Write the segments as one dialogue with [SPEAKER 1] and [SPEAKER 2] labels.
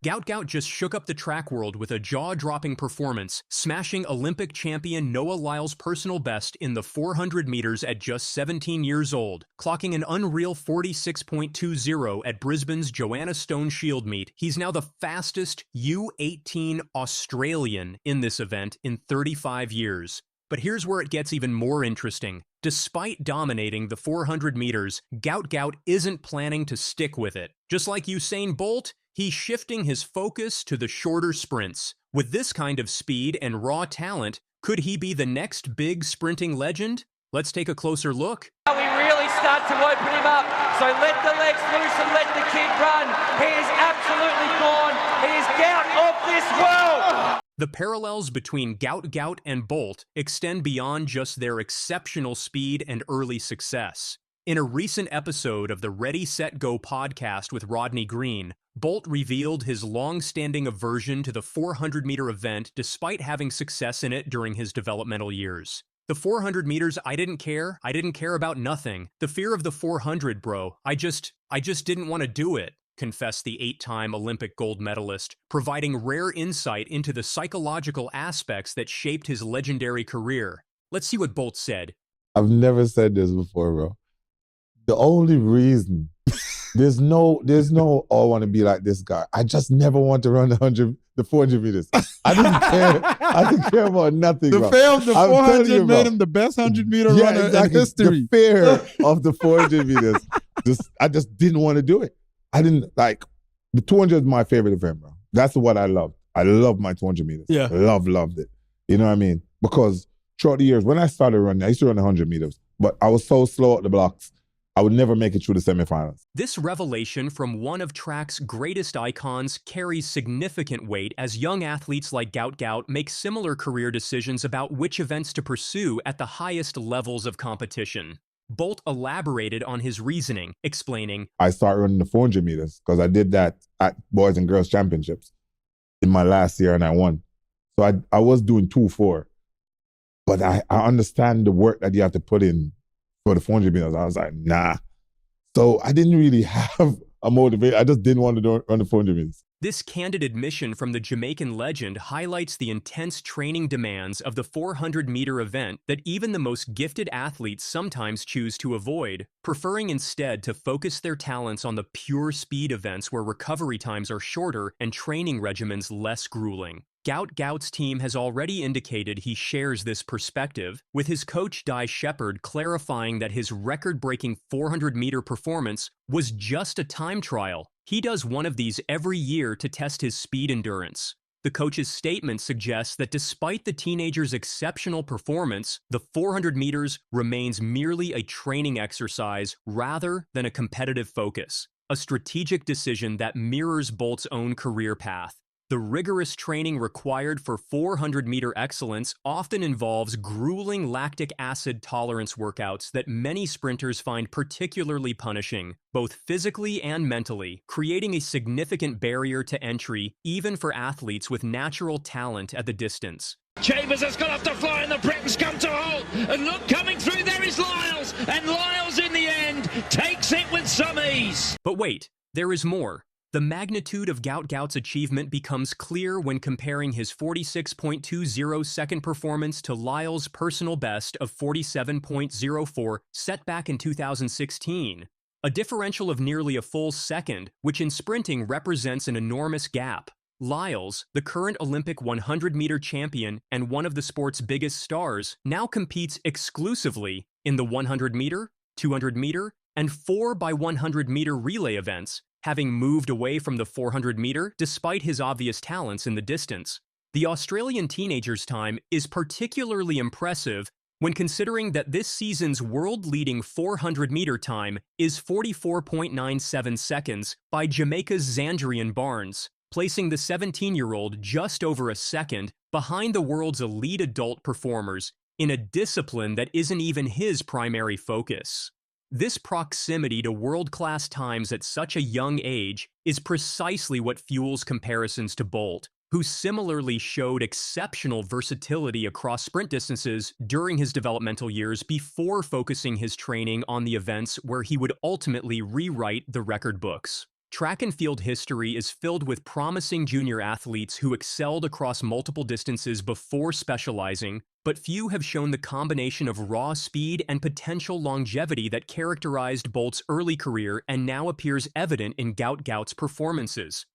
[SPEAKER 1] Gout Gout just shook up the track world with a jaw-dropping performance, smashing Olympic champion Noah Lyles' personal best in the 400 meters at just 17 years old. Clocking an unreal 46.20 at Brisbane's Joanna Stone Shield meet, he's now the fastest U18 Australian in this event in 35 years. But here's where it gets even more interesting. Despite dominating the 400 meters, Gout Gout isn't planning to stick with it. Just like Usain Bolt, he's shifting his focus to the shorter sprints. With this kind of speed and raw talent, could he be the next big sprinting legend? Let's take a closer look.
[SPEAKER 2] We really start to open him up, so let the legs loose and let the kid run. He is absolutely gone. He is Gout of this world.
[SPEAKER 1] The parallels between Gout Gout and Bolt extend beyond just their exceptional speed and early success. In a recent episode of the Ready, Set, Go podcast with Rodney Green, Bolt revealed his long-standing aversion to the 400-meter event despite having success in it during his developmental years. The 400 meters, I didn't care about nothing. The fear of the 400, bro, I just didn't want to do it, confessed the 8-time Olympic gold medalist, providing rare insight into the psychological aspects that shaped his legendary career. Let's see what Bolt said.
[SPEAKER 3] I've never said this before, bro. The only reason, there's no, oh, I want to be like this guy. I just never want to run the 400 meters. I didn't care about nothing,
[SPEAKER 4] the
[SPEAKER 3] bro.
[SPEAKER 4] fear of the 400 made him the best 100-meter runner in history.
[SPEAKER 3] The fear of the 400 meters. I just didn't want to do it. I didn't, like, the 200 is my favorite event, bro. That's what I love. I love my 200 meters.
[SPEAKER 4] Yeah.
[SPEAKER 3] Loved it. You know what I mean? Because throughout the years, when I started running, I used to run 100 meters, but I was so slow at the blocks, I would never make it through the semifinals.
[SPEAKER 1] This revelation from one of track's greatest icons carries significant weight as young athletes like Gout Gout make similar career decisions about which events to pursue at the highest levels of competition. Bolt elaborated on his reasoning, explaining,
[SPEAKER 3] I started running the 400 meters because I did that at Boys and Girls Championships in my last year and I won. So I was doing 2-4, but I understand the work that you have to put in for the 400 meters. I was like, nah. So I didn't really have a motivation. I just didn't want to run the 400 meters.
[SPEAKER 1] This candid admission from the Jamaican legend highlights the intense training demands of the 400-meter event that even the most gifted athletes sometimes choose to avoid, preferring instead to focus their talents on the pure speed events where recovery times are shorter and training regimens less grueling. Gout Gout's team has already indicated he shares this perspective, with his coach Di Shepherd clarifying that his record-breaking 400-meter performance was just a time trial. He does one of these every year to test his speed endurance. The coach's statement suggests that despite the teenager's exceptional performance, the 400 meters remains merely a training exercise rather than a competitive focus, a strategic decision that mirrors Bolt's own career path. The rigorous training required for 400-meter excellence often involves grueling lactic acid tolerance workouts that many sprinters find particularly punishing, both physically and mentally, creating a significant barrier to entry even for athletes with natural talent at the distance.
[SPEAKER 5] Chambers has got off the fly and the Britons come to a halt. And look, coming through there is Lyles. And Lyles in the end takes it with some ease.
[SPEAKER 1] But wait, there is more. The magnitude of Gout Gout's achievement becomes clear when comparing his 46.20 second performance to Lyles' personal best of 47.04 set back in 2016. A differential of nearly a full second, which in sprinting represents an enormous gap. Lyles, the current Olympic 100-meter champion and one of the sport's biggest stars, now competes exclusively in the 100-meter, 200-meter, and 4x100-meter relay events, having moved away from the 400-meter despite his obvious talents in the distance. The Australian teenager's time is particularly impressive when considering that this season's world-leading 400-meter time is 44.97 seconds by Jamaica's Zandrian Barnes, placing the 17-year-old just over a second behind the world's elite adult performers in a discipline that isn't even his primary focus. This proximity to world-class times at such a young age is precisely what fuels comparisons to Bolt, who similarly showed exceptional versatility across sprint distances during his developmental years before focusing his training on the events where he would ultimately rewrite the record books. Track and field history is filled with promising junior athletes who excelled across multiple distances before specializing, but few have shown the combination of raw speed and potential longevity that characterized Bolt's early career and now appears evident in Gout Gout's performances.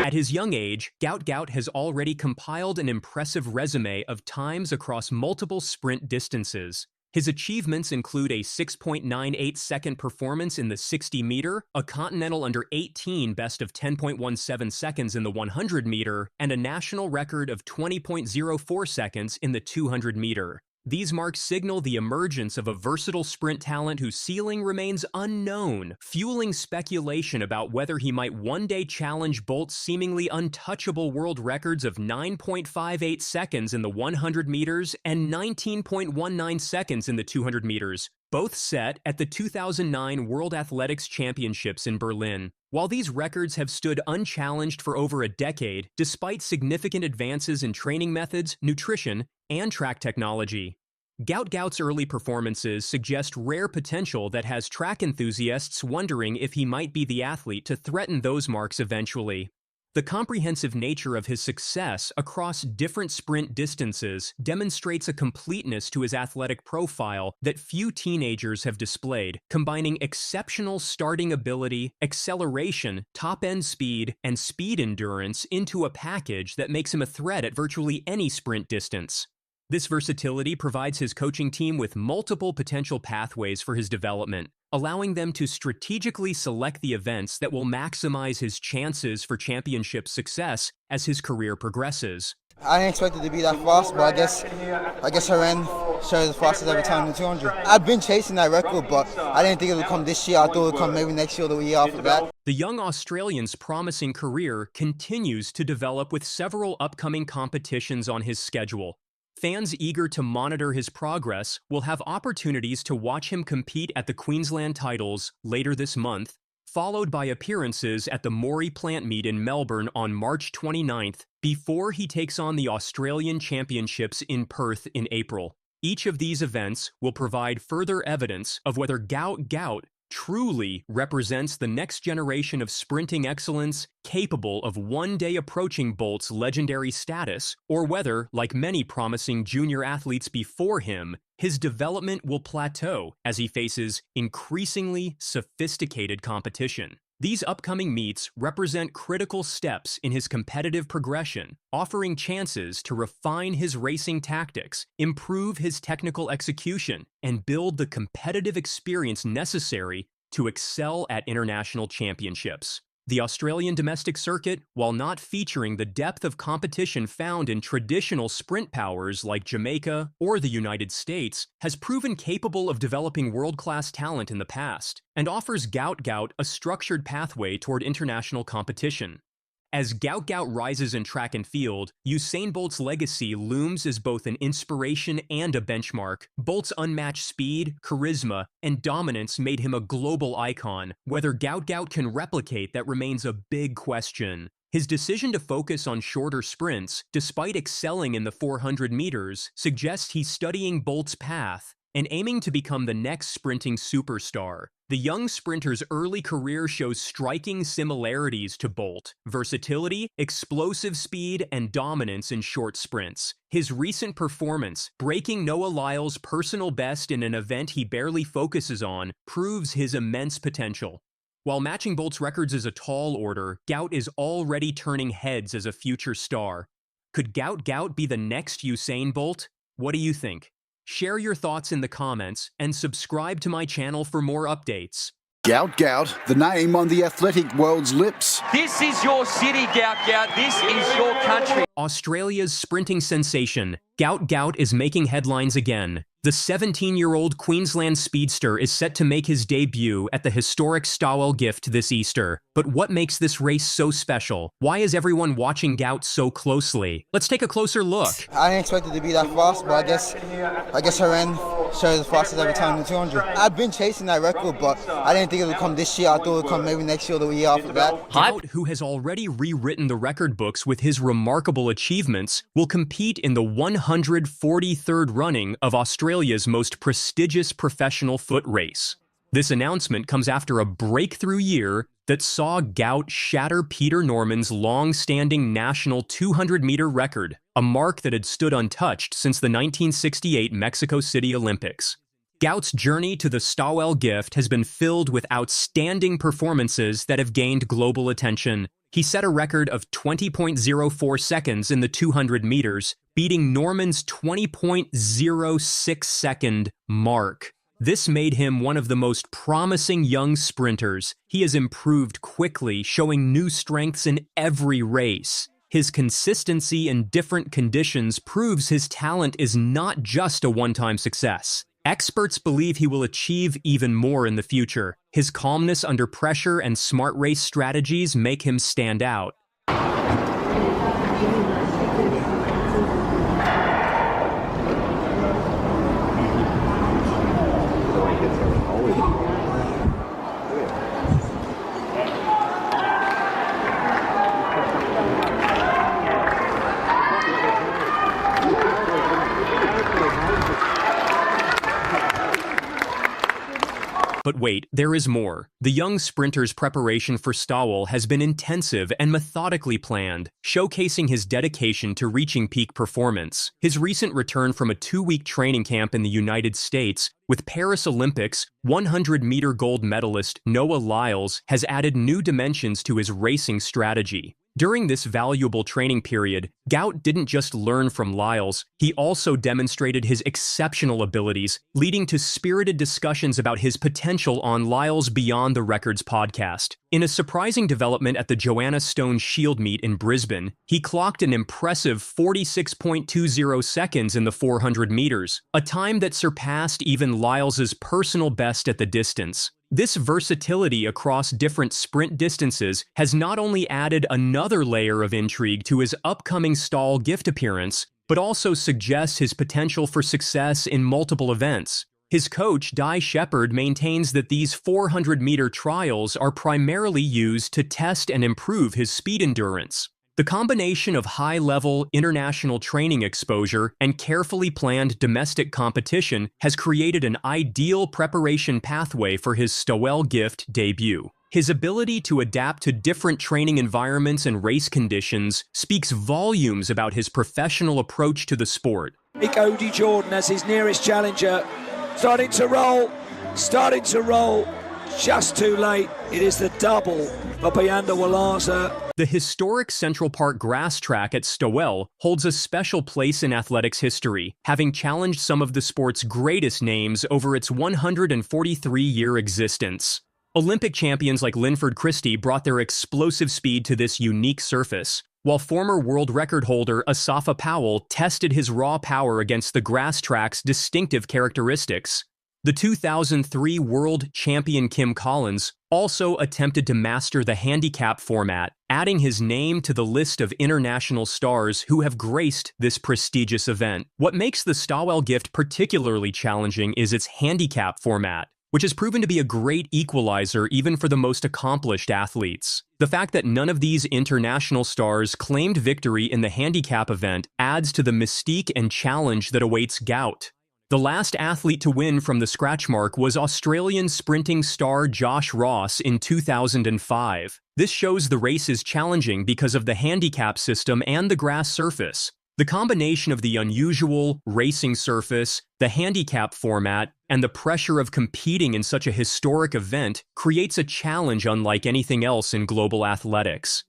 [SPEAKER 1] At his young age, Gout Gout has already compiled an impressive resume of times across multiple sprint distances. His achievements include a 6.98-second performance in the 60-meter, a Continental Under-18 best of 10.17 seconds in the 100-meter, and a national record of 20.04 seconds in the 200-meter. These marks signal the emergence of a versatile sprint talent whose ceiling remains unknown, fueling speculation about whether he might one day challenge Bolt's seemingly untouchable world records of 9.58 seconds in the 100 meters and 19.19 seconds in the 200 meters, both set at the 2009 World Athletics Championships in Berlin. While these records have stood unchallenged for over a decade, despite significant advances in training methods, nutrition, and track technology, Gout Gout's early performances suggest rare potential that has track enthusiasts wondering if he might be the athlete to threaten those marks eventually. The comprehensive nature of his success across different sprint distances demonstrates a completeness to his athletic profile that few teenagers have displayed, combining exceptional starting ability, acceleration, top-end speed, and speed endurance into a package that makes him a threat at virtually any sprint distance. This versatility provides his coaching team with multiple potential pathways for his development, allowing them to strategically select the events that will maximize his chances for championship success as his career progresses.
[SPEAKER 6] I didn't expect it to be that fast, but I guess her end showed the fastest ever time in the 200. I've been chasing that record, but I didn't think it would come this year. I thought it would come maybe next year or the year after that.
[SPEAKER 1] The young Australian's promising career continues to develop with several upcoming competitions on his schedule. Fans eager to monitor his progress will have opportunities to watch him compete at the Queensland titles later this month, followed by appearances at the Moree Plant Meet in Melbourne on March 29th, before he takes on the Australian Championships in Perth in April. Each of these events will provide further evidence of whether Gout Gout truly represents the next generation of sprinting excellence capable of one day approaching Bolt's legendary status, or whether, like many promising junior athletes before him, his development will plateau as he faces increasingly sophisticated competition. These upcoming meets represent critical steps in his competitive progression, offering chances to refine his racing tactics, improve his technical execution, and build the competitive experience necessary to excel at international championships. The Australian domestic circuit, while not featuring the depth of competition found in traditional sprint powers like Jamaica or the United States, has proven capable of developing world-class talent in the past, and offers Gout Gout a structured pathway toward international competition. As Gout Gout rises in track and field, Usain Bolt's legacy looms as both an inspiration and a benchmark. Bolt's unmatched speed, charisma, and dominance made him a global icon. Whether Gout Gout can replicate that remains a big question. His decision to focus on shorter sprints, despite excelling in the 400 meters, suggests he's studying Bolt's path and aiming to become the next sprinting superstar. The young sprinter's early career shows striking similarities to Bolt: versatility, explosive speed, and dominance in short sprints. His recent performance, breaking Noah Lyles' personal best in an event he barely focuses on, proves his immense potential. While matching Bolt's records is a tall order, Gout is already turning heads as a future star. Could Gout Gout be the next Usain Bolt? What do you think? Share your thoughts in the comments and subscribe to my channel for more updates.
[SPEAKER 7] Gout Gout, the name on the athletic world's lips.
[SPEAKER 2] This is your city, Gout Gout. This is your country.
[SPEAKER 1] Australia's sprinting sensation, Gout Gout, is making headlines again. The 17-year-old Queensland speedster is set to make his debut at the historic Stawell Gift this Easter. But what makes this race so special? Why is everyone watching Gout so closely? Let's take a closer look.
[SPEAKER 6] I didn't expect it to be that fast, but I guess I ran showed the fastest every time in the 200. I've been chasing that record, but I didn't think it would come this year. I thought it would come maybe next year or the year after that.
[SPEAKER 1] Gout, who has already rewritten the record books with his remarkable achievements, will compete in the 143rd running of Australia's most prestigious professional foot race. This announcement comes after a breakthrough year that saw Gout shatter Peter Norman's long-standing national 200-meter record, a mark that had stood untouched since the 1968 Mexico City Olympics. Gout's journey to the Stawell Gift has been filled with outstanding performances that have gained global attention. He set a record of 20.04 seconds in the 200 meters, beating Norman's 20.06-second mark. This made him one of the most promising young sprinters. He has improved quickly, showing new strengths in every race. His consistency in different conditions proves his talent is not just a one-time success. Experts believe he will achieve even more in the future. His calmness under pressure and smart race strategies make him stand out. But wait, there is more. The young sprinter's preparation for Stawell has been intensive and methodically planned, showcasing his dedication to reaching peak performance. His recent return from a 2-week training camp in the United States with Paris Olympics 100-meter gold medalist Noah Lyles has added new dimensions to his racing strategy. During this valuable training period, Gout didn't just learn from Lyles, he also demonstrated his exceptional abilities, leading to spirited discussions about his potential on Lyles Beyond the Records podcast. In a surprising development at the Joanna Stone Shield meet in Brisbane, he clocked an impressive 46.20 seconds in the 400 meters, a time that surpassed even Lyles's personal best at the distance. This versatility across different sprint distances has not only added another layer of intrigue to his upcoming Stawell Gift appearance, but also suggests his potential for success in multiple events. His coach, Di Shepherd, maintains that these 400-meter trials are primarily used to test and improve his speed endurance. The combination of high-level international training exposure and carefully planned domestic competition has created an ideal preparation pathway for his Stawell Gift debut. His ability to adapt to different training environments and race conditions speaks volumes about his professional approach to the sport.
[SPEAKER 8] Cody Jordan as his nearest challenger, starting to roll, just too late. It is the double for Pianda Walaza.
[SPEAKER 1] The historic Central Park grass track at Stawell holds a special place in athletics history, having challenged some of the sport's greatest names over its 143-year existence. Olympic champions like Linford Christie brought their explosive speed to this unique surface, while former world record holder Asafa Powell tested his raw power against the grass track's distinctive characteristics. The 2003 world champion Kim Collins also attempted to master the handicap format, adding his name to the list of international stars who have graced this prestigious event. What makes the Stawell Gift particularly challenging is its handicap format, which has proven to be a great equalizer even for the most accomplished athletes. The fact that none of these international stars claimed victory in the handicap event adds to the mystique and challenge that awaits Gout. The last athlete to win from the scratch mark was Australian sprinting star Josh Ross in 2005. This shows the race is challenging because of the handicap system and the grass surface. The combination of the unusual racing surface, the handicap format, and the pressure of competing in such a historic event creates a challenge unlike anything else in global athletics.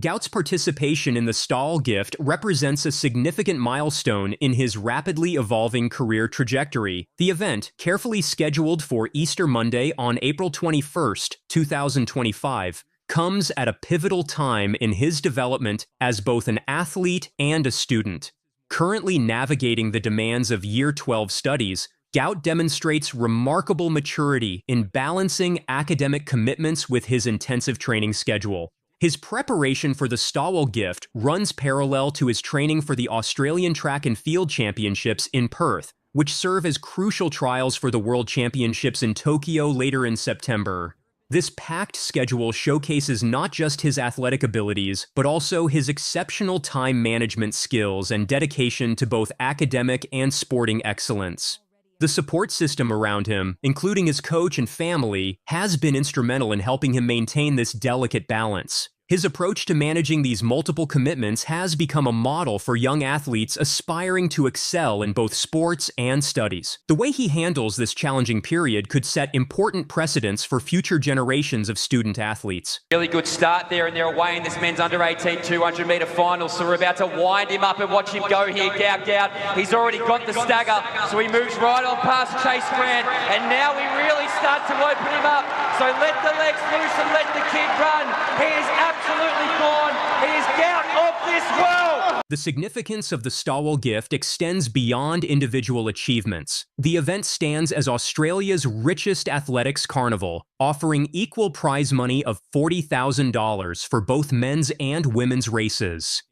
[SPEAKER 1] Gout's participation in the Stawell Gift represents a significant milestone in his rapidly evolving career trajectory. The event, carefully scheduled for Easter Monday on April 21st, 2025, comes at a pivotal time in his development as both an athlete and a student. Currently navigating the demands of Year 12 studies, Gout demonstrates remarkable maturity in balancing academic commitments with his intensive training schedule. His preparation for the Stawell Gift runs parallel to his training for the Australian Track and Field Championships in Perth, which serve as crucial trials for the World Championships in Tokyo later in September. This packed schedule showcases not just his athletic abilities, but also his exceptional time management skills and dedication to both academic and sporting excellence. The support system around him, including his coach and family, has been instrumental in helping him maintain this delicate balance. His approach to managing these multiple commitments has become a model for young athletes aspiring to excel in both sports and studies. The way he handles this challenging period could set important precedents for future generations of student athletes.
[SPEAKER 2] Really good start there, and they're away in this men's under-18 200-metre final, so we're about to wind him up and watch him go here. Gout Gout, he's already got the stagger, so he moves right on past Chase Grant, and now we really start to open him up. So let the legs loose and let the kid run. He is absolutely gone. He is Gout of this world.
[SPEAKER 1] The significance of the Stawell Gift extends beyond individual achievements. The event stands as Australia's richest athletics carnival, offering equal prize money of $40,000 for both men's and women's races.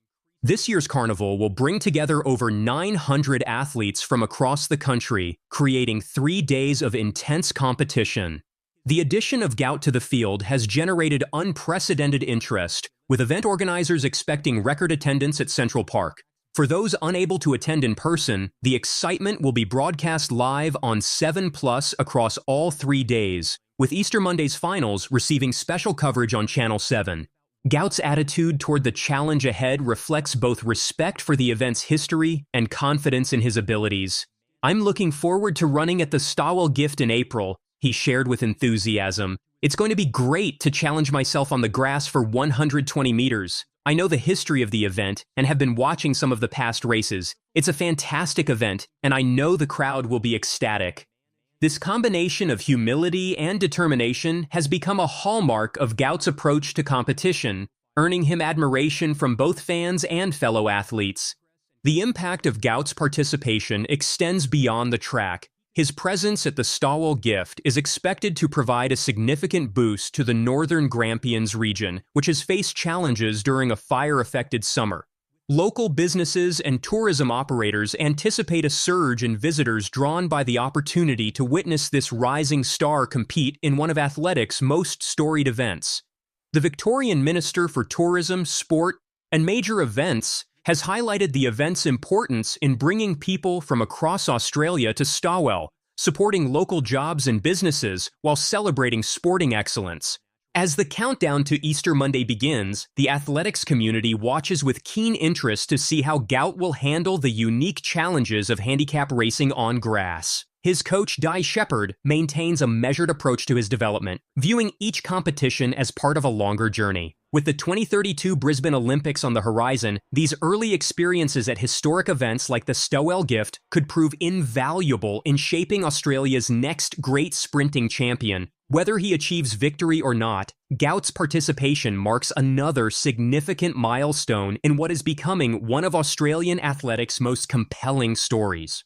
[SPEAKER 1] This year's carnival will bring together over 900 athletes from across the country, creating 3 days of intense competition. The addition of Gout to the field has generated unprecedented interest, with event organizers expecting record attendance at Central Park. For those unable to attend in person, the excitement will be broadcast live on 7+ across all 3 days, with Easter Monday's finals receiving special coverage on Channel 7. Gout's attitude toward the challenge ahead reflects both respect for the event's history and confidence in his abilities. "I'm looking forward to running at the Stawell Gift in April," he shared with enthusiasm. "It's going to be great to challenge myself on the grass for 120 meters. I know the history of the event and have been watching some of the past races. It's a fantastic event, and I know the crowd will be ecstatic." This combination of humility and determination has become a hallmark of Gout's approach to competition, earning him admiration from both fans and fellow athletes. The impact of Gout's participation extends beyond the track. His presence at the Stawell Gift is expected to provide a significant boost to the northern Grampians region, which has faced challenges during a fire-affected summer. Local businesses and tourism operators anticipate a surge in visitors drawn by the opportunity to witness this rising star compete in one of athletics' most storied events. The Victorian Minister for Tourism, Sport, and Major Events has highlighted the event's importance in bringing people from across Australia to Stawell, supporting local jobs and businesses while celebrating sporting excellence. As the countdown to Easter Monday begins, the athletics community watches with keen interest to see how Gout will handle the unique challenges of handicap racing on grass. His coach, Di Shepherd, maintains a measured approach to his development, viewing each competition as part of a longer journey. With the 2032 Brisbane Olympics on the horizon, these early experiences at historic events like the Stawell Gift could prove invaluable in shaping Australia's next great sprinting champion. Whether he achieves victory or not, Gout's participation marks another significant milestone in what is becoming one of Australian athletics' most compelling stories.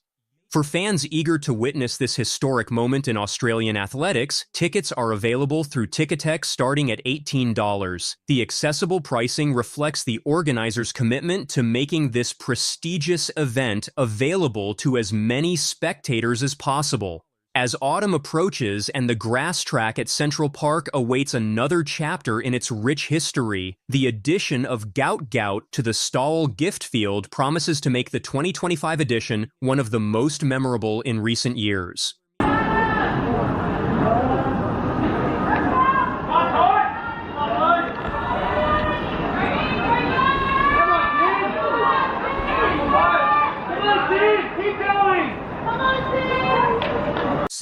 [SPEAKER 1] For fans eager to witness this historic moment in Australian athletics, tickets are available through Ticketek starting at $18. The accessible pricing reflects the organizers' commitment to making this prestigious event available to as many spectators as possible. As autumn approaches and the grass track at Central Park awaits another chapter in its rich history, the addition of Gout Gout to the Stawell Gift field promises to make the 2025 edition one of the most memorable in recent years.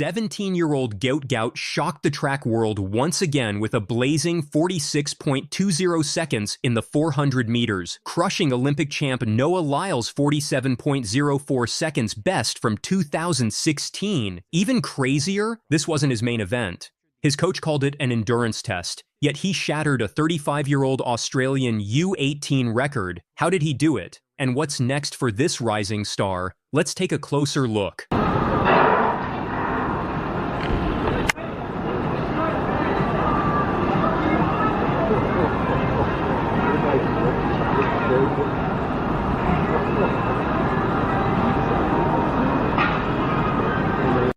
[SPEAKER 1] 17-year-old Gout Gout shocked the track world once again with a blazing 46.20 seconds in the 400 meters, crushing Olympic champ Noah Lyles' 47.04 seconds best from 2016. Even crazier, this wasn't his main event. His coach called it an endurance test, yet he shattered a 35-year-old Australian U18 record. How did he do it? And what's next for this rising star? Let's take a closer look.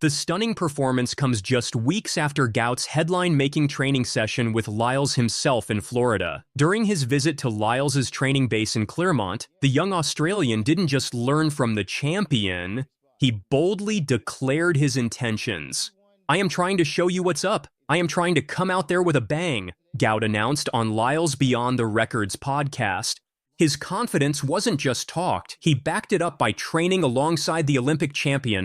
[SPEAKER 1] The stunning performance comes just weeks after Gout's headline-making training session with Lyles himself in Florida. During his visit to Lyles' training base in Claremont, the young Australian didn't just learn from the champion, he boldly declared his intentions. "I am trying to show you what's up. I am trying to come out there with a bang," Gout announced on Lyles Beyond the Records podcast. His confidence wasn't just talked, he backed it up by training alongside the Olympic champion